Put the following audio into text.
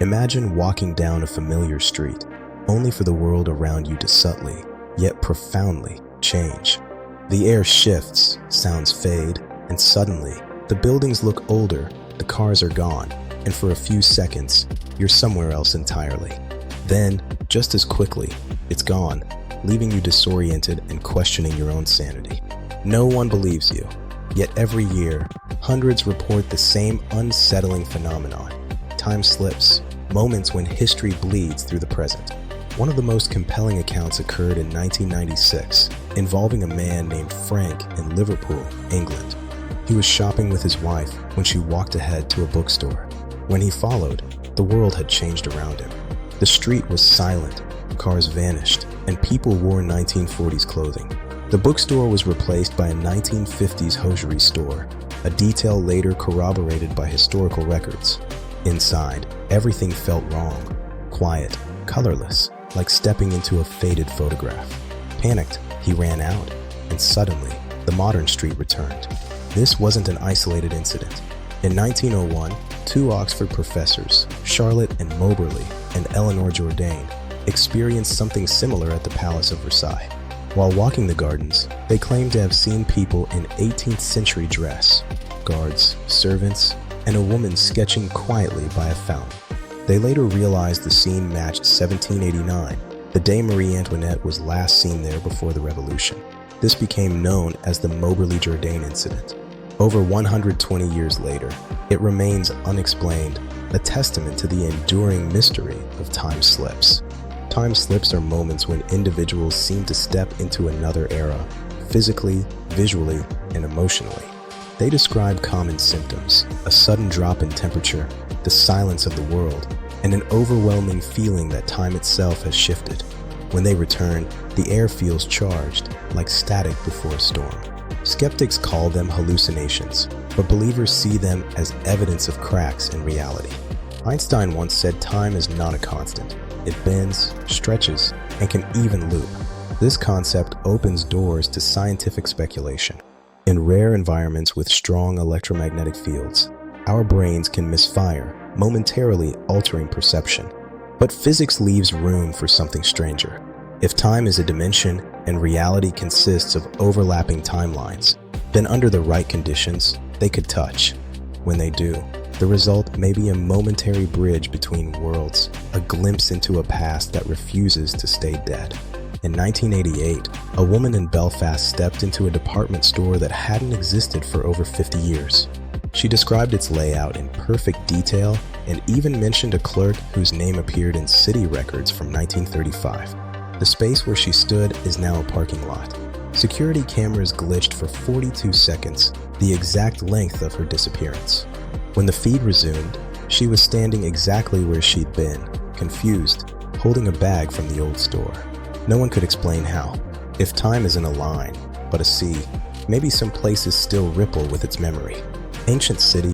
Imagine walking down a familiar street, only for the world around you to subtly, yet profoundly, change. The air shifts, sounds fade, and suddenly, the buildings look older, the cars are gone, and for a few seconds, you're somewhere else entirely. Then, just as quickly, it's gone, leaving you disoriented and questioning your own sanity. No one believes you, yet every year, hundreds report the same unsettling phenomenon: time slips, moments when history bleeds through the present. One of the most compelling accounts occurred in 1996, involving a man named Frank in Liverpool, England. He was shopping with his wife when she walked ahead to a bookstore. When he followed, the world had changed around him. The street was silent, cars vanished, and people wore 1940s clothing. The bookstore was replaced by a 1950s hosiery store, a detail later corroborated by historical records. Inside, everything felt wrong, quiet, colorless, like stepping into a faded photograph. Panicked, he ran out, and suddenly, the modern street returned. This wasn't an isolated incident. In 1901, two Oxford professors, Charlotte and Moberly and Eleanor Jourdain, experienced something similar at the Palace of Versailles. While walking the gardens, they claimed to have seen people in 18th century dress, guards, servants, and a woman sketching quietly by a fountain. They later realized the scene matched 1789, the day Marie Antoinette was last seen there before the Revolution. This became known as the Moberly-Jourdain incident. Over 120 years later, it remains unexplained, a testament to the enduring mystery of time slips. Time slips are moments when individuals seem to step into another era, physically, visually, and emotionally. They describe common symptoms: a sudden drop in temperature, the silence of the world, and an overwhelming feeling that time itself has shifted. When they return, the air feels charged, like static before a storm. Skeptics call them hallucinations, but believers see them as evidence of cracks in reality. Einstein once said time is not a constant. It bends, stretches, and can even loop. This concept opens doors to scientific speculation. In rare environments with strong electromagnetic fields, our brains can misfire, momentarily altering perception. But physics leaves room for something stranger. If time is a dimension and reality consists of overlapping timelines, then under the right conditions, they could touch. When they do, the result may be a momentary bridge between worlds, a glimpse into a past that refuses to stay dead. In 1988, a woman in Belfast stepped into a department store that hadn't existed for over 50 years. She described its layout in perfect detail and even mentioned a clerk whose name appeared in city records from 1935. The space where she stood is now a parking lot. Security cameras glitched for 42 seconds, the exact length of her disappearance. When the feed resumed, she was standing exactly where she'd been, confused, holding a bag from the old store. No one could explain how. If time isn't a line, but a sea, maybe some places still ripple with its memory. Ancient cities